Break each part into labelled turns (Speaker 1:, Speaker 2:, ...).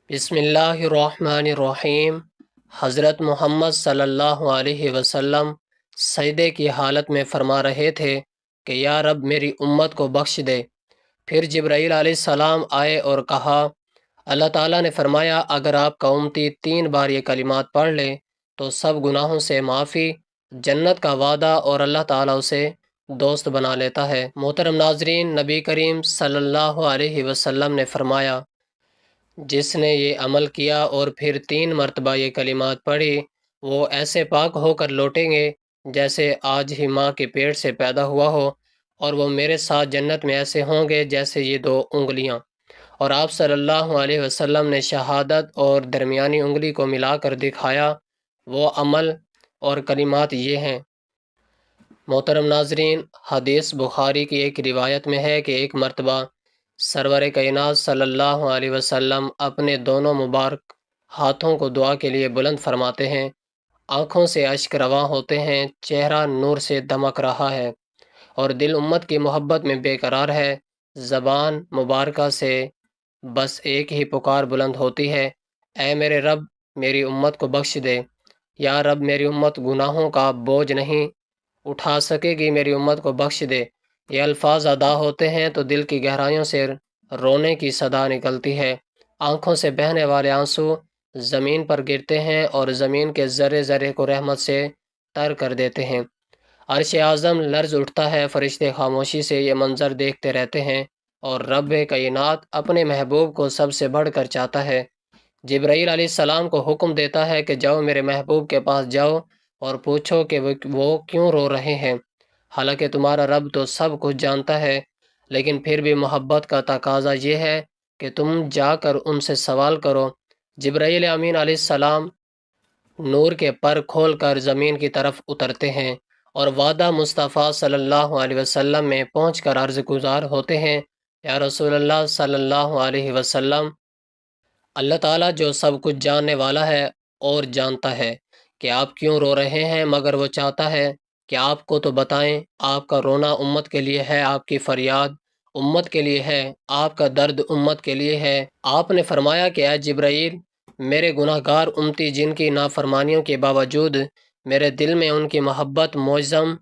Speaker 1: بسم اللہ الرحمن الرحیم۔ حضرت محمد صلی اللہ علیہ وسلم سجدے کی حالت میں فرما رہے تھے کہ یا رب میری امت کو بخش دے۔ پھر جبرائیل علیہ السلام آئے اور کہا، اللہ تعالیٰ نے فرمایا اگر آپ کا امتی 3 بار یہ کلمات پڑھ لے تو سب گناہوں سے معافی، جنت کا وعدہ اور اللہ تعالیٰ اسے دوست بنا لیتا ہے۔ محترم ناظرین، نبی کریم صلی اللہ علیہ وسلم نے فرمایا، جس نے یہ عمل کیا اور پھر 3 مرتبہ یہ کلمات پڑھی وہ ایسے پاک ہو کر لوٹیں گے جیسے آج ہی ماں کے پیٹ سے پیدا ہوا ہو، اور وہ میرے ساتھ جنت میں ایسے ہوں گے جیسے یہ 2 انگلیاں۔ اور آپ صلی اللہ علیہ وسلم نے شہادت اور درمیانی انگلی کو ملا کر دکھایا۔ وہ عمل اور کلمات یہ ہیں۔ محترم ناظرین، حدیث بخاری کی ایک روایت میں ہے کہ ایک مرتبہ سرور کائنات صلی اللہ علیہ وسلم اپنے دونوں مبارک ہاتھوں کو دعا کے لیے بلند فرماتے ہیں، آنکھوں سے اشک رواں ہوتے ہیں، چہرہ نور سے دمک رہا ہے اور دل امت کی محبت میں بے قرار ہے۔ زبان مبارکہ سے بس ایک ہی پکار بلند ہوتی ہے، اے میرے رب میری امت کو بخش دے۔ یا رب میری امت گناہوں کا بوجھ نہیں اٹھا سکے گی، میری امت کو بخش دے۔ یہ الفاظ ادا ہوتے ہیں تو دل کی گہرائیوں سے رونے کی صدا نکلتی ہے، آنکھوں سے بہنے والے آنسو زمین پر گرتے ہیں اور زمین کے ذرے ذرے کو رحمت سے تر کر دیتے ہیں۔ عرش اعظم لرز اٹھتا ہے، فرشتے خاموشی سے یہ منظر دیکھتے رہتے ہیں اور رب کائنات اپنے محبوب کو سب سے بڑھ کر چاہتا ہے۔ جبرائیل علیہ السلام کو حکم دیتا ہے کہ جاؤ میرے محبوب کے پاس جاؤ اور پوچھو کہ وہ کیوں رو رہے ہیں۔ حالانکہ تمہارا رب تو سب کچھ جانتا ہے، لیکن پھر بھی محبت کا تقاضا یہ ہے کہ تم جا کر ان سے سوال کرو۔ جبرائیل امین علیہ السلام نور کے پر کھول کر زمین کی طرف اترتے ہیں اور وعدہ مصطفیٰ صلی اللہ علیہ وسلم میں پہنچ کر عرض گزار ہوتے ہیں، یا رسول اللہ صلی اللہ علیہ وسلم، اللہ تعالیٰ جو سب کچھ جاننے والا ہے اور جانتا ہے کہ آپ کیوں رو رہے ہیں، مگر وہ چاہتا ہے کہ آپ کو تو بتائیں۔ آپ کا رونا امت کے لیے ہے، آپ کی فریاد امت کے لیے ہے، آپ کا درد امت کے لیے ہے۔ آپ نے فرمایا کہ اے جبرائیل، میرے گناہ گار امتی جن کی نافرمانیوں کے باوجود میرے دل میں ان کی محبت معظم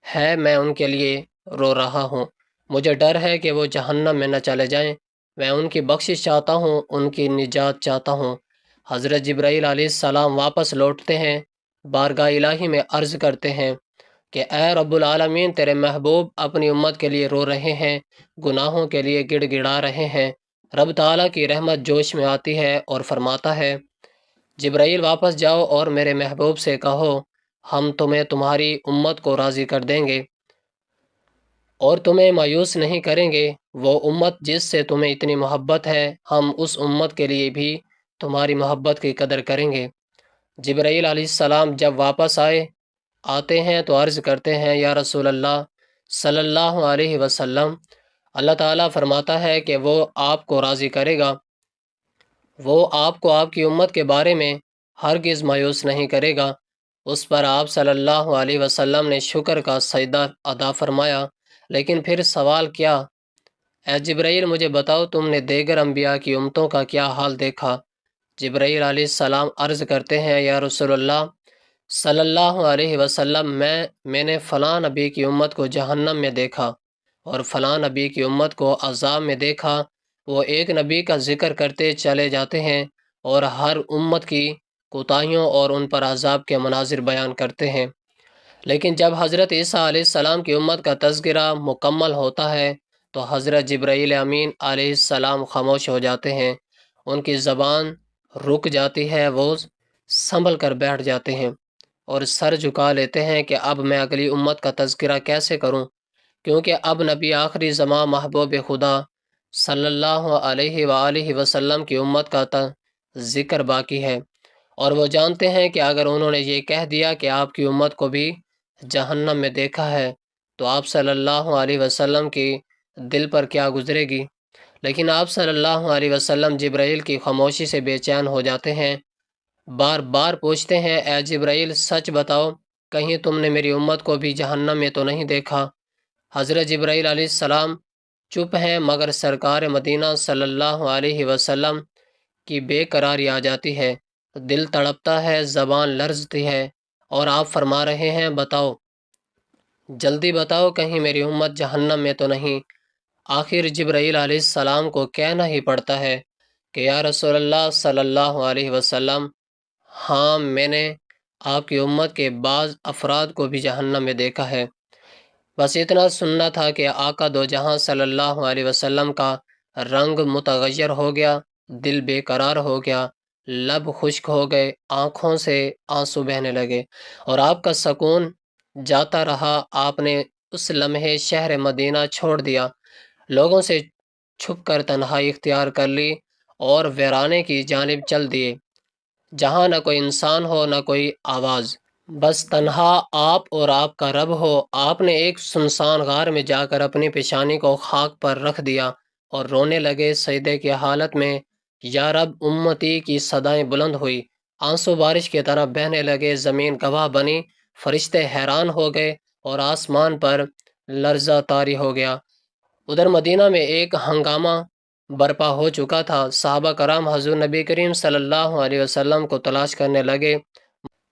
Speaker 1: ہے، میں ان کے لیے رو رہا ہوں۔ مجھے ڈر ہے کہ وہ جہنم میں نہ چلے جائیں، میں ان کی بخشش چاہتا ہوں، ان کی نجات چاہتا ہوں۔ حضرت جبرائیل علیہ السلام واپس لوٹتے ہیں، بارگاہ الہی میں عرض کرتے ہیں کہ اے رب العالمین، تیرے محبوب اپنی امت کے لیے رو رہے ہیں، گناہوں کے لیے گڑ گڑا رہے ہیں۔ رب تعالیٰ کی رحمت جوش میں آتی ہے اور فرماتا ہے، جبرائیل واپس جاؤ اور میرے محبوب سے کہو ہم تمہیں تمہاری امت کو راضی کر دیں گے اور تمہیں مایوس نہیں کریں گے۔ وہ امت جس سے تمہیں اتنی محبت ہے، ہم اس امت کے لیے بھی تمہاری محبت کی قدر کریں گے۔ جبرائیل علیہ السلام جب واپس آتے ہیں تو عرض کرتے ہیں، یا رسول اللہ صلی اللہ علیہ وسلم، اللہ تعالیٰ فرماتا ہے کہ وہ آپ کو راضی کرے گا، وہ آپ کو آپ کی امت کے بارے میں ہرگز مایوس نہیں کرے گا۔ اس پر آپ صلی اللہ علیہ وسلم نے شکر کا سجدہ ادا فرمایا، لیکن پھر سوال کیا، اے جبرائیل مجھے بتاؤ تم نے دیگر انبیاء کی امتوں کا کیا حال دیکھا؟ جبرائیل علیہ السلام عرض کرتے ہیں، یا رسول اللہ صلی اللہ علیہ وسلم، میں نے فلاں نبی کی امت کو جہنم میں دیکھا اور فلاں نبی کی امت کو عذاب میں دیکھا۔ وہ ایک نبی کا ذکر کرتے چلے جاتے ہیں اور ہر امت کی کوتاہیوں اور ان پر عذاب کے مناظر بیان کرتے ہیں، لیکن جب حضرت عیسیٰ علیہ السلام کی امت کا تذکرہ مکمل ہوتا ہے تو حضرت جبرائیل امین علیہ السلام خاموش ہو جاتے ہیں، ان کی زبان رک جاتی ہے، وہ سنبھل کر بیٹھ جاتے ہیں اور سر جھکا لیتے ہیں کہ اب میں اگلی امت کا تذکرہ کیسے کروں، کیونکہ اب نبی آخری زمان محبوب خدا صلی اللہ علیہ وآلہ وسلم کی امت کا ذکر باقی ہے، اور وہ جانتے ہیں کہ اگر انہوں نے یہ کہہ دیا کہ آپ کی امت کو بھی جہنم میں دیکھا ہے تو آپ صلی اللہ علیہ وسلم کی دل پر کیا گزرے گی۔ لیکن آپ صلی اللہ علیہ وسلم جبرائیل کی خاموشی سے بے چین ہو جاتے ہیں، بار بار پوچھتے ہیں، اے جبرائیل سچ بتاؤ، کہیں تم نے میری امت کو بھی جہنم میں تو نہیں دیکھا؟ حضرت جبرائیل علیہ السلام چپ ہیں، مگر سرکار مدینہ صلی اللہ علیہ وسلم کی بے قراری آ جاتی ہے، دل تڑپتا ہے، زبان لرزتی ہے، اور آپ فرما رہے ہیں بتاؤ، جلدی بتاؤ، کہیں میری امت جہنم میں تو نہیں۔ آخر جبرائیل علیہ السلام کو کہنا ہی پڑتا ہے کہ یا رسول اللہ صلی اللہ علیہ وسلم، ہاں میں نے آپ کی امت کے بعض افراد کو بھی جہنم میں دیکھا ہے۔ بس اتنا سننا تھا کہ آقا دو جہاں صلی اللہ علیہ وسلم کا رنگ متغیر ہو گیا، دل بے قرار ہو گیا، لب خشک ہو گئے، آنکھوں سے آنسو بہنے لگے، اور آپ کا سکون جاتا رہا۔ آپ نے اس لمحے شہر مدینہ چھوڑ دیا، لوگوں سے چھپ کر تنہائی اختیار کر لی، اور ویرانے کی جانب چل دیے، جہاں نہ کوئی انسان ہو، نہ کوئی آواز، بس تنہا آپ اور آپ کا رب ہو۔ آپ نے ایک سنسان غار میں جا کر اپنی پیشانی کو خاک پر رکھ دیا اور رونے لگے سجدے کی حالت میں۔ یا رب امتی کی صدائیں بلند ہوئی، آنسو بارش کی طرح بہنے لگے، زمین گواہ بنی، فرشتے حیران ہو گئے، اور آسمان پر لرزہ طاری ہو گیا۔ ادھر مدینہ میں ایک ہنگامہ برپا ہو چکا تھا۔ صحابہ کرام حضور نبی کریم صلی اللہ علیہ وسلم کو تلاش کرنے لگے۔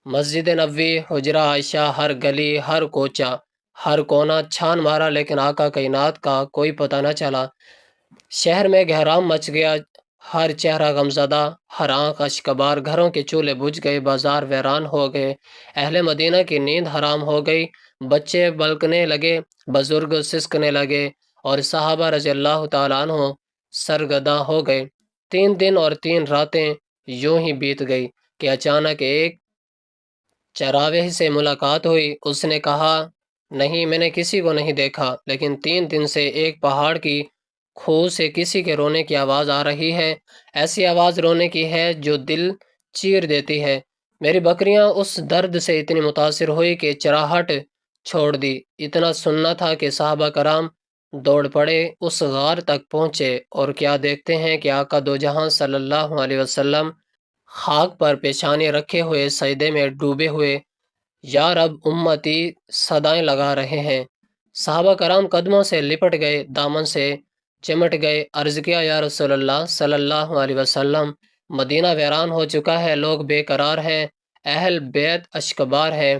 Speaker 1: مسجد نبوی، حجرہ عائشہ، ہر گلی، ہر کوچہ، ہر کونا چھان مارا، لیکن آقا کائنات کا کوئی پتہ نہ چلا۔ شہر میں گہرام مچ گیا، ہر چہرہ غمزدہ، ہر آنکھ اشکبار، گھروں کے چولہے بجھ گئے، بازار ویران ہو گئے، اہل مدینہ کی نیند حرام ہو گئی، بچے بلکنے لگے، بزرگ سسکنے لگے، اور صحابہ رضی اللہ تعالیٰ عنہ سرگرداں ہو گئے۔ 3 دن اور 3 راتیں یوں ہی بیت گئی کہ اچانک ایک چراویہ سے ملاقات ہوئی۔ اس نے کہا، نہیں، میں نے کسی کو نہیں دیکھا، لیکن 3 دن سے ایک پہاڑ کی کھو سے کسی کے رونے کی آواز آ رہی ہے۔ ایسی آواز رونے کی ہے جو دل چیر دیتی ہے۔ میری بکریاں اس درد سے اتنی متاثر ہوئی کہ چراہٹ چھوڑ دی۔ اتنا سننا تھا کہ صحابہ کرام دوڑ پڑے، اس غار تک پہنچے، اور کیا دیکھتے ہیں کہ آقا دو جہاں صلی اللہ علیہ وسلم خاک پر پیشانی رکھے ہوئے سجدے میں ڈوبے ہوئے یا رب امتی صدائیں لگا رہے ہیں۔ صحابہ کرام قدموں سے لپٹ گئے، دامن سے چمٹ گئے، عرض کیا، یا رسول اللہ صلی اللہ علیہ وسلم، مدینہ ویران ہو چکا ہے، لوگ بے قرار ہیں، اہل بیت اشکبار ہیں،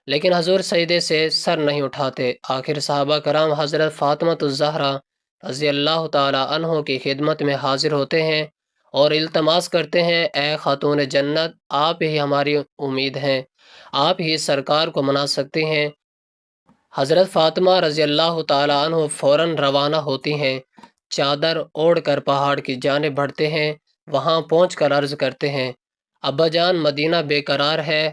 Speaker 1: لیکن حضور سجدے سے سر نہیں اٹھاتے۔ آخر صحابہ کرام حضرت فاطمۃ الزہرا رضی اللہ تعالی عنہ کی خدمت میں حاضر ہوتے ہیں اور التماس کرتے ہیں، اے خاتون جنت، آپ ہی ہماری امید ہیں، آپ ہی سرکار کو منا سکتے ہیں۔ حضرت فاطمہ رضی اللہ تعالی عنہ فوراً روانہ ہوتی ہیں، چادر اوڑھ کر پہاڑ کی جانب بڑھتے ہیں، وہاں پہنچ کر عرض کرتے ہیں، ابا جان، مدینہ بے قرار ہے،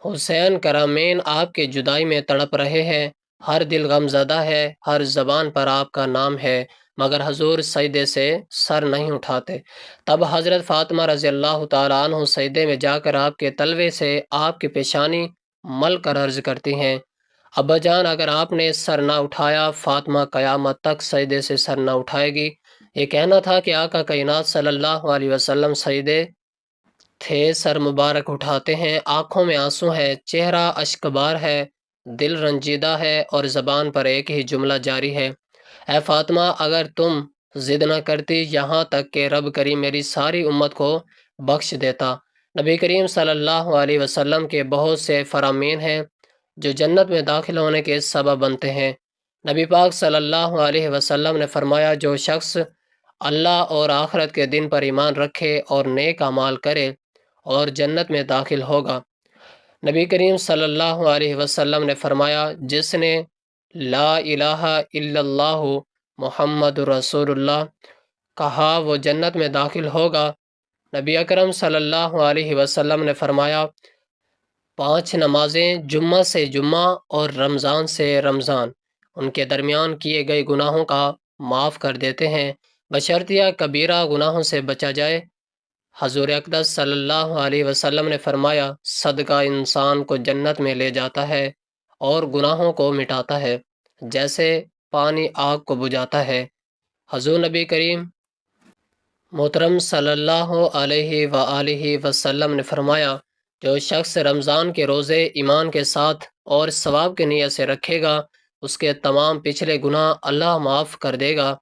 Speaker 1: حسین کرامین آپ کے جدائی میں تڑپ رہے ہیں، ہر دل غم زدہ ہے، ہر زبان پر آپ کا نام ہے، مگر حضور سجدے سے سر نہیں اٹھاتے۔ تب حضرت فاطمہ رضی اللہ تعالیٰ عنہ سجدے میں جا کر آپ کے تلوے سے آپ کی پیشانی مل کر عرض کرتی ہیں، ابا جان، اگر آپ نے سر نہ اٹھایا، فاطمہ قیامت تک سجدے سے سر نہ اٹھائے گی۔ یہ کہنا تھا کہ آقا کائنات صلی اللہ علیہ وسلم سجدے تھے، سر مبارک اٹھاتے ہیں، آنکھوں میں آنسو ہے، چہرہ اشکبار ہے، دل رنجیدہ ہے، اور زبان پر ایک ہی جملہ جاری ہے، اے فاطمہ، اگر تم ضد نہ کرتی، یہاں تک کہ رب کریم میری ساری امت کو بخش دیتا۔ نبی کریم صلی اللہ علیہ وسلم کے بہت سے فرامین ہیں جو جنت میں داخل ہونے کے سبب بنتے ہیں۔ نبی پاک صلی اللہ علیہ وسلم نے فرمایا، جو شخص اللہ اور آخرت کے دن پر ایمان رکھے اور نیک اعمال کرے اور جنت میں داخل ہوگا۔ نبی کریم صلی اللہ علیہ وسلم نے فرمایا، جس نے لا الہ الا اللہ محمد رسول اللہ کہا، وہ جنت میں داخل ہوگا۔ نبی اکرم صلی اللہ علیہ وسلم نے فرمایا، 5 نمازیں جمعہ سے جمعہ اور رمضان سے رمضان ان کے درمیان کیے گئے گناہوں کا معاف کر دیتے ہیں، بشرطیہ کبیرہ گناہوں سے بچا جائے۔ حضور اقدس صلی اللہ علیہ وسلم نے فرمایا، صدقہ انسان کو جنت میں لے جاتا ہے اور گناہوں کو مٹاتا ہے، جیسے پانی آگ کو بجھاتا ہے۔ حضور نبی کریم محترم صلی اللہ علیہ وآلہ وسلم نے فرمایا، جو شخص رمضان کے روزے ایمان کے ساتھ اور ثواب کی نیت سے رکھے گا، اس کے تمام پچھلے گناہ اللہ معاف کر دے گا۔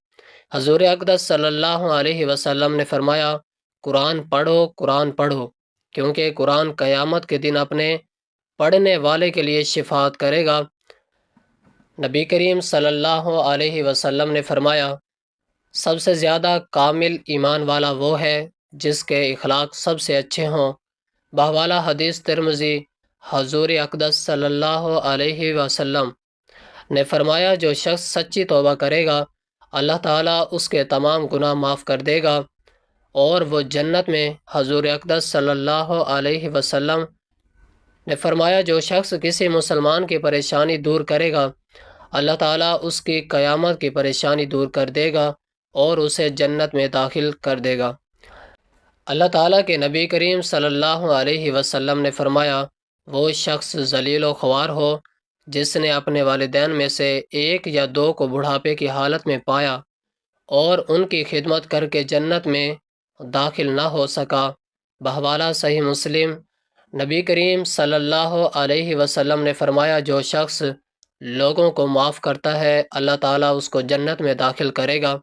Speaker 1: حضور اقدس صلی اللہ علیہ وسلم نے فرمایا، قرآن پڑھو، قرآن پڑھو، کیونکہ قرآن قیامت کے دن اپنے پڑھنے والے کے لیے شفاعت کرے گا۔ نبی کریم صلی اللہ علیہ وسلم نے فرمایا، سب سے زیادہ کامل ایمان والا وہ ہے جس کے اخلاق سب سے اچھے ہوں۔ بہوالا حدیث ترمذی، حضور اقدس صلی اللہ علیہ وسلم نے فرمایا، جو شخص سچی توبہ کرے گا اللہ تعالیٰ اس کے تمام گناہ معاف کر دے گا اور وہ جنت میں۔ حضور اقدس صلی اللہ علیہ وسلم نے فرمایا، جو شخص کسی مسلمان کی پریشانی دور کرے گا اللہ تعالیٰ اس کی قیامت کی پریشانی دور کر دے گا اور اسے جنت میں داخل کر دے گا۔ اللہ تعالیٰ کے نبی کریم صلی اللہ علیہ وسلم نے فرمایا، وہ شخص ذلیل و خوار ہو جس نے اپنے والدین میں سے ایک یا دو کو بڑھاپے کی حالت میں پایا اور ان کی خدمت کر کے جنت میں داخل نہ ہو سکا۔ بحوالہ صحیح مسلم، نبی کریم صلی اللہ علیہ وسلم نے فرمایا، جو شخص لوگوں کو معاف کرتا ہے اللہ تعالیٰ اس کو جنت میں داخل کرے گا۔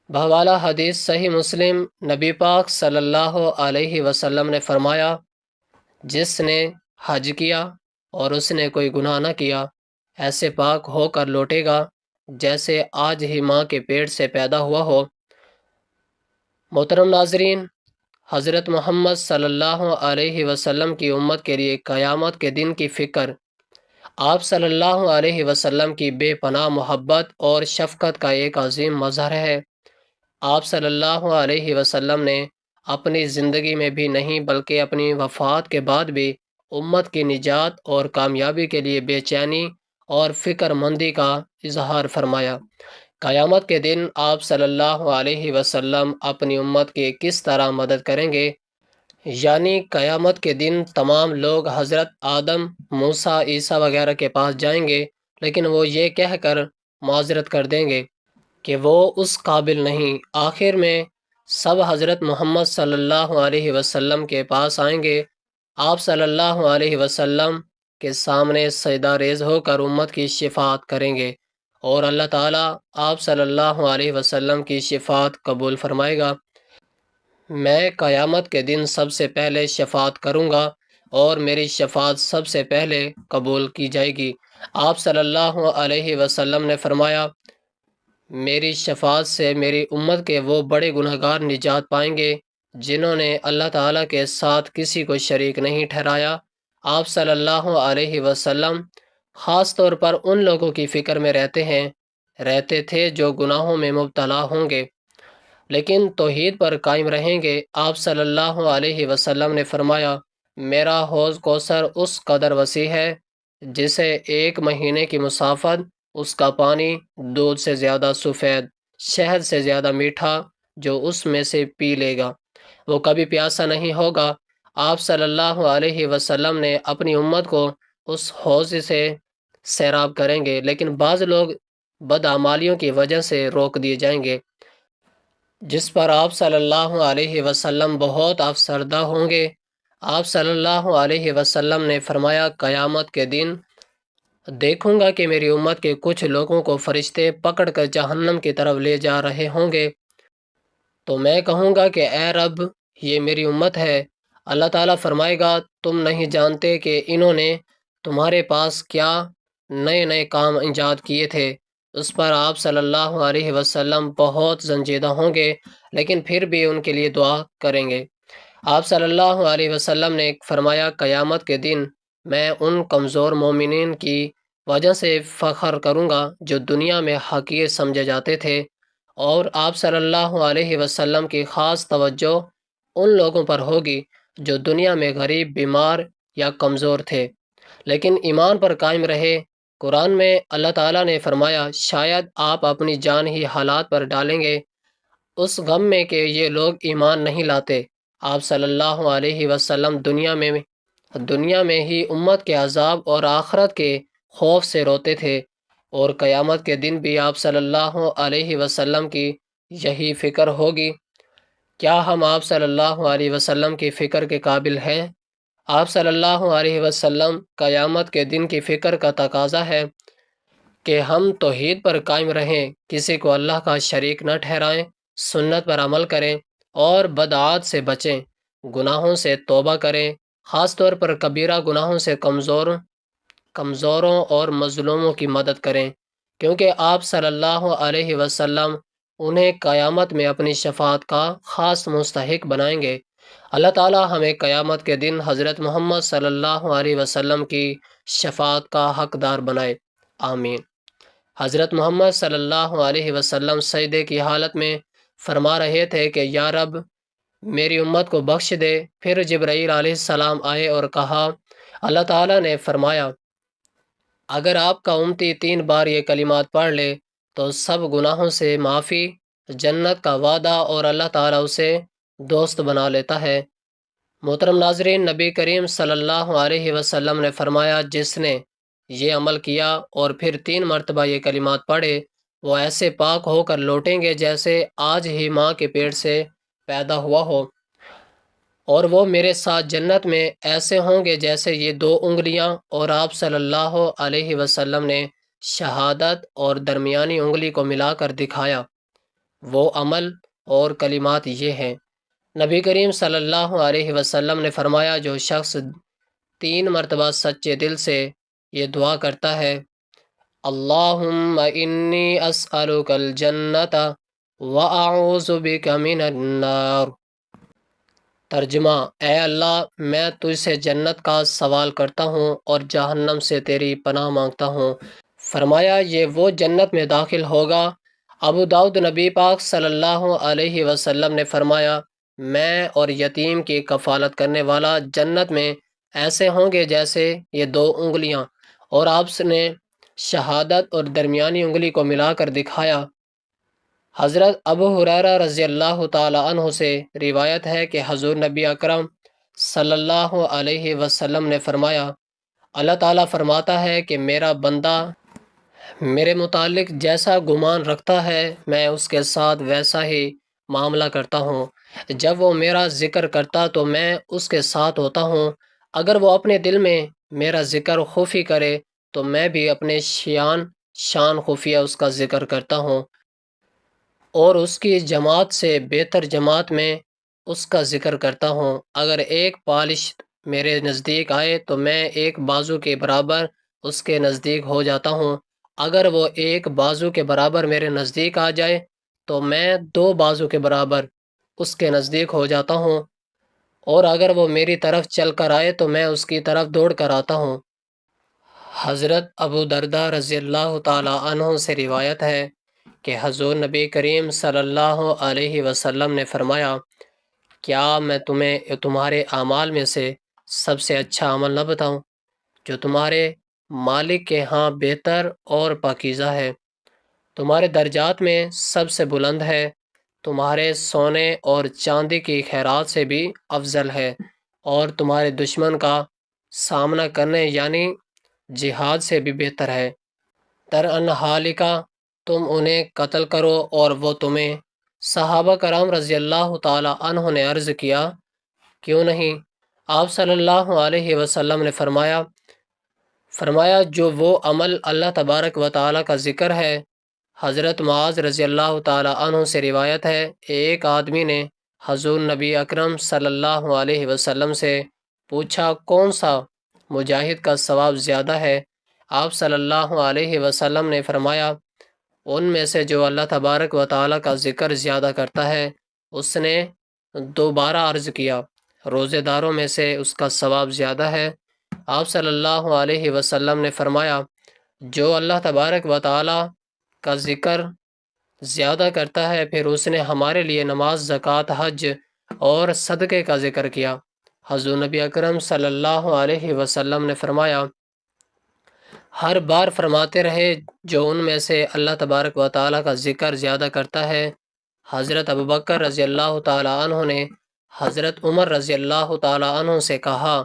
Speaker 1: بحوالہ حدیث صحیح مسلم، نبی پاک صلی اللہ علیہ وسلم نے فرمایا، جس نے حج کیا اور اس نے کوئی گناہ نہ کیا ایسے پاک ہو کر لوٹے گا جیسے آج ہی ماں کے پیٹ سے پیدا ہوا ہو۔ محترم ناظرین، حضرت محمد صلی اللہ علیہ وسلم کی امت کے لیے قیامت کے دن کی فکر، آپ صلی اللہ علیہ وسلم کی بے پناہ محبت اور شفقت کا ایک عظیم مظہر ہے۔ آپ صلی اللہ علیہ وسلم نے اپنی زندگی میں بھی نہیں بلکہ اپنی وفات کے بعد بھی امت کی نجات اور کامیابی کے لیے بے چینی اور فکر مندی کا اظہار فرمایا۔ قیامت کے دن آپ صلی اللہ علیہ وسلم اپنی امت کی کس طرح مدد کریں گے؟ یعنی قیامت کے دن تمام لوگ حضرت آدم، موسیٰ، عیسیٰ وغیرہ کے پاس جائیں گے، لیکن وہ یہ کہہ کر معذرت کر دیں گے کہ وہ اس قابل نہیں۔ آخر میں سب حضرت محمد صلی اللہ علیہ وسلم کے پاس آئیں گے۔ آپ صلی اللہ علیہ وسلم کے سامنے سجدہ ریز ہو کر امت کی شفاعت کریں گے اور اللہ تعالیٰ آپ صلی اللہ علیہ وسلم کی شفاعت قبول فرمائے گا۔ میں قیامت کے دن سب سے پہلے شفاعت کروں گا اور میری شفاعت سب سے پہلے قبول کی جائے گی۔ آپ صلی اللہ علیہ وسلم نے فرمایا، میری شفاعت سے میری امت کے وہ بڑے گنہگار نجات پائیں گے جنہوں نے اللہ تعالیٰ کے ساتھ کسی کو شریک نہیں ٹھہرایا۔ آپ صلی اللہ علیہ وسلم خاص طور پر ان لوگوں کی فکر میں رہتے تھے جو گناہوں میں مبتلا ہوں گے لیکن توحید پر قائم رہیں گے۔ آپ صلی اللہ علیہ وسلم نے فرمایا، میرا حوض کوثر اس قدر وسیع ہے جسے 1 مہینے کی مسافت، اس کا پانی دودھ سے زیادہ سفید، شہد سے زیادہ میٹھا، جو اس میں سے پی لے گا وہ کبھی پیاسا نہیں ہوگا۔ آپ صلی اللہ علیہ وسلم نے اپنی امت کو اس حوض سے سیراب کریں گے، لیکن بعض لوگ بدعمالیوں کی وجہ سے روک دیے جائیں گے، جس پر آپ صلی اللہ علیہ وسلم بہت افسردہ ہوں گے۔ آپ صلی اللہ علیہ وسلم نے فرمایا، قیامت کے دن دیکھوں گا کہ میری امت کے کچھ لوگوں کو فرشتے پکڑ کر جہنم کی طرف لے جا رہے ہوں گے، تو میں کہوں گا کہ اے رب، یہ میری امت ہے۔ اللہ تعالیٰ فرمائے گا، تم نہیں جانتے کہ انہوں نے تمہارے پاس کیا نئے نئے کام ایجاد کیے تھے۔ اس پر آپ صلی اللہ علیہ وسلم بہت زنجیدہ ہوں گے، لیکن پھر بھی ان کے لیے دعا کریں گے۔ آپ صلی اللہ علیہ وسلم نے فرمایا، قیامت کے دن میں ان کمزور مومنین کی وجہ سے فخر کروں گا جو دنیا میں حقیر سمجھے جاتے تھے، اور آپ صلی اللہ علیہ وسلم کی خاص توجہ ان لوگوں پر ہوگی جو دنیا میں غریب، بیمار یا کمزور تھے لیکن ایمان پر قائم رہے۔ قرآن میں اللہ تعالیٰ نے فرمایا، شاید آپ اپنی جان ہی حالات پر ڈالیں گے اس غم میں کہ یہ لوگ ایمان نہیں لاتے۔ آپ صلی اللہ علیہ وسلم دنیا میں ہی امت کے عذاب اور آخرت کے خوف سے روتے تھے، اور قیامت کے دن بھی آپ صلی اللہ علیہ وسلم کی یہی فکر ہوگی۔ کیا ہم آپ صلی اللہ علیہ وسلم کی فکر کے قابل ہیں؟ آپ صلی اللہ علیہ وسلم قیامت کے دن کی فکر کا تقاضا ہے کہ ہم توحید پر قائم رہیں، کسی کو اللہ کا شریک نہ ٹھہرائیں، سنت پر عمل کریں اور بدعات سے بچیں، گناہوں سے توبہ کریں، خاص طور پر کبیرہ گناہوں سے کمزوروں اور مظلوموں کی مدد کریں، کیونکہ آپ صلی اللہ علیہ وسلم انہیں قیامت میں اپنی شفاعت کا خاص مستحق بنائیں گے۔ اللہ تعالی ہمیں قیامت کے دن حضرت محمد صلی اللہ علیہ وسلم کی شفاعت کا حقدار بنائے، آمین۔ حضرت محمد صلی اللہ علیہ وسلم سجدے کی حالت میں فرما رہے تھے کہ یا رب میری امت کو بخش دے۔ پھر جبرائیل علیہ السلام آئے اور کہا، اللہ تعالیٰ نے فرمایا اگر آپ کا امتی 3 بار یہ کلمات پڑھ لے تو سب گناہوں سے معافی، جنت کا وعدہ اور اللہ تعالیٰ اسے دوست بنا لیتا ہے۔ محترم ناظرین، نبی کریم صلی اللہ علیہ وسلم نے فرمایا جس نے یہ عمل کیا اور پھر 3 مرتبہ یہ کلمات پڑھے وہ ایسے پاک ہو کر لوٹیں گے جیسے آج ہی ماں کے پیٹ سے پیدا ہوا ہو، اور وہ میرے ساتھ جنت میں ایسے ہوں گے جیسے یہ 2 انگلیاں، اور آپ صلی اللہ علیہ وسلم نے شہادت اور درمیانی انگلی کو ملا کر دکھایا۔ وہ عمل اور کلمات یہ ہیں۔ نبی کریم صلی اللہ علیہ وسلم نے فرمایا جو شخص 3 مرتبہ سچے دل سے یہ دعا کرتا ہے، اللہم انی اسألک الجنت واعوذ بک من النار، ترجمہ، اے اللہ میں تجھ سے جنت کا سوال کرتا ہوں اور جہنم سے تیری پناہ مانگتا ہوں۔ فرمایا یہ وہ جنت میں داخل ہوگا۔ ابو داؤد نبی پاک صلی اللہ علیہ وسلم نے فرمایا میں اور یتیم کی کفالت کرنے والا جنت میں ایسے ہوں گے جیسے یہ 2 انگلیاں، اور آپ نے شہادت اور درمیانی انگلی کو ملا کر دکھایا۔ حضرت ابو ہریرہ رضی اللہ تعالی عنہ سے روایت ہے کہ حضور نبی اکرم صلی اللہ علیہ وسلم نے فرمایا اللہ تعالیٰ فرماتا ہے کہ میرا بندہ میرے متعلق جیسا گمان رکھتا ہے میں اس کے ساتھ ویسا ہی معاملہ کرتا ہوں۔ جب وہ میرا ذکر کرتا تو میں اس کے ساتھ ہوتا ہوں، اگر وہ اپنے دل میں میرا ذکر خفی کرے تو میں بھی اپنے شان خفیہ اس کا ذکر کرتا ہوں، اور اس کی جماعت سے بہتر جماعت میں اس کا ذکر کرتا ہوں۔ اگر ایک پالش میرے نزدیک آئے تو میں ایک بازو کے برابر اس کے نزدیک ہو جاتا ہوں، اگر وہ ایک بازو کے برابر میرے نزدیک آ جائے تو میں 2 بازو کے برابر اس کے نزدیک ہو جاتا ہوں، اور اگر وہ میری طرف چل کر آئے تو میں اس کی طرف دوڑ کر آتا ہوں۔ حضرت ابو درداء رضی اللہ تعالی عنہ سے روایت ہے کہ حضور نبی کریم صلی اللہ علیہ وسلم نے فرمایا کیا میں تمہیں تمہارے اعمال میں سے سب سے اچھا عمل نہ بتاؤں جو تمہارے مالک کے ہاں بہتر اور پاکیزہ ہے، تمہارے درجات میں سب سے بلند ہے، تمہارے سونے اور چاندی کی خیرات سے بھی افضل ہے، اور تمہارے دشمن کا سامنا کرنے یعنی جہاد سے بھی بہتر ہے۔ در انحالکہ تم انہیں قتل کرو اور وہ تمہیں۔ صحابہ کرام رضی اللہ تعالی عنہ نے عرض کیا کیوں نہیں؟ آپ صلی اللہ علیہ وسلم نے فرمایا جو وہ عمل اللہ تبارک و تعالی کا ذکر ہے۔ حضرت معاذ رضی اللہ تعالی عنہ سے روایت ہے ایک آدمی نے حضور نبی اکرم صلی اللہ علیہ وسلم سے پوچھا کون سا مجاہد کا ثواب زیادہ ہے؟ آپ صلی اللہ علیہ وسلم نے فرمایا ان میں سے جو اللہ تبارک و تعالی کا ذکر زیادہ کرتا ہے۔ اس نے دوبارہ عرض کیا روزے داروں میں سے اس کا ثواب زیادہ ہے؟ آپ صلی اللہ علیہ وسلم نے فرمایا جو اللہ تبارک و تعالی کا ذکر زیادہ کرتا ہے۔ پھر اس نے ہمارے لیے نماز، زکوٰۃ، حج اور صدقے کا ذکر کیا۔ حضور نبی اکرم صلی اللہ علیہ وسلم نے فرمایا ہر بار فرماتے رہے جو ان میں سے اللہ تبارک و تعالیٰ کا ذکر زیادہ کرتا ہے۔ حضرت ابوبکر رضی اللہ تعالی عنہ نے حضرت عمر رضی اللہ تعالی عنہ سے کہا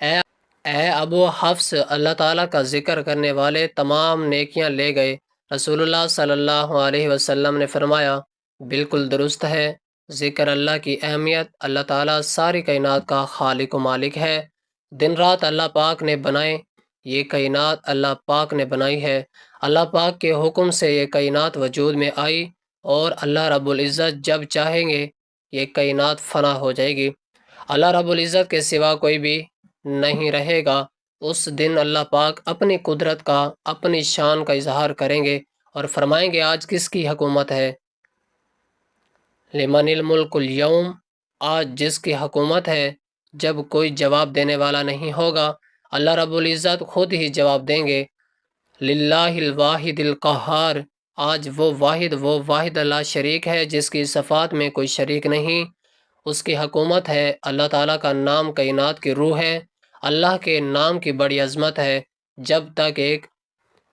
Speaker 1: اے ابو حفص اللہ تعالیٰ کا ذکر کرنے والے تمام نیکیاں لے گئے۔ رسول اللہ صلی اللہ علیہ وسلم نے فرمایا بالکل درست ہے، ذکر اللہ کی اہمیت، اللہ تعالیٰ ساری کائنات کا خالق و مالک ہے، دن رات اللہ پاک نے بنائے، یہ کائنات اللہ پاک نے بنائی ہے، اللہ پاک کے حکم سے یہ کائنات وجود میں آئی، اور اللہ رب العزت جب چاہیں گے یہ کائنات فنا ہو جائے گی، اللہ رب العزت کے سوا کوئی بھی نہیں رہے گا۔ اس دن اللہ پاک اپنی قدرت کا، اپنی شان کا اظہار کریں گے اور فرمائیں گے آج کس کی حکومت ہے، لمن الملک اليوم، آج جس کی حکومت ہے۔ جب کوئی جواب دینے والا نہیں ہوگا، اللہ رب العزت خود ہی جواب دیں گے، للہ الواحد القہار، آج وہ واحد اللہ شریک ہے جس کی صفات میں کوئی شریک نہیں، اس کی حکومت ہے۔ اللہ تعالیٰ کا نام کائنات کی روح ہے، اللہ کے نام کی بڑی عظمت ہے۔ جب تک ایک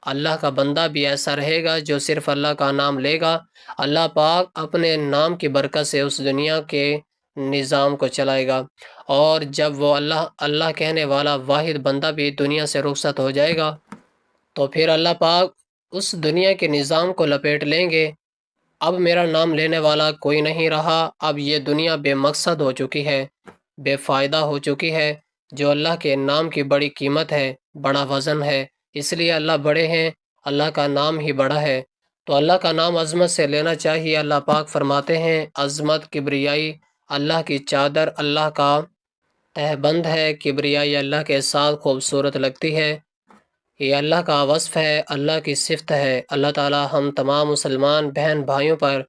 Speaker 1: اللہ کا بندہ بھی ایسا رہے گا جو صرف اللہ کا نام لے گا، اللہ پاک اپنے نام کی برکت سے اس دنیا کے نظام کو چلائے گا، اور جب وہ اللہ کہنے والا واحد بندہ بھی دنیا سے رخصت ہو جائے گا تو پھر اللہ پاک اس دنیا کے نظام کو لپیٹ لیں گے۔ اب میرا نام لینے والا کوئی نہیں رہا، اب یہ دنیا بے مقصد ہو چکی ہے، بے فائدہ ہو چکی ہے۔ جو اللہ کے نام کی بڑی قیمت ہے، بڑا وزن ہے، اس لیے اللہ بڑے ہیں، اللہ کا نام ہی بڑا ہے، تو اللہ کا نام عظمت سے لینا چاہیے۔ اللہ پاک فرماتے ہیں عظمت، کبریائی اللہ کی چادر، اللہ کا تہبند ہے، کبریائی اللہ کے ساتھ خوبصورت لگتی ہے، یہ اللہ کا وصف ہے، اللہ کی صفت ہے۔ اللہ تعالی ہم تمام مسلمان بہن بھائیوں پر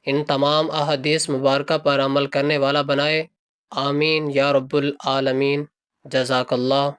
Speaker 1: ان تمام احادیث مبارکہ پر عمل کرنے والا بنائے، آمین یا رب العالمین۔ جزاک اللہ۔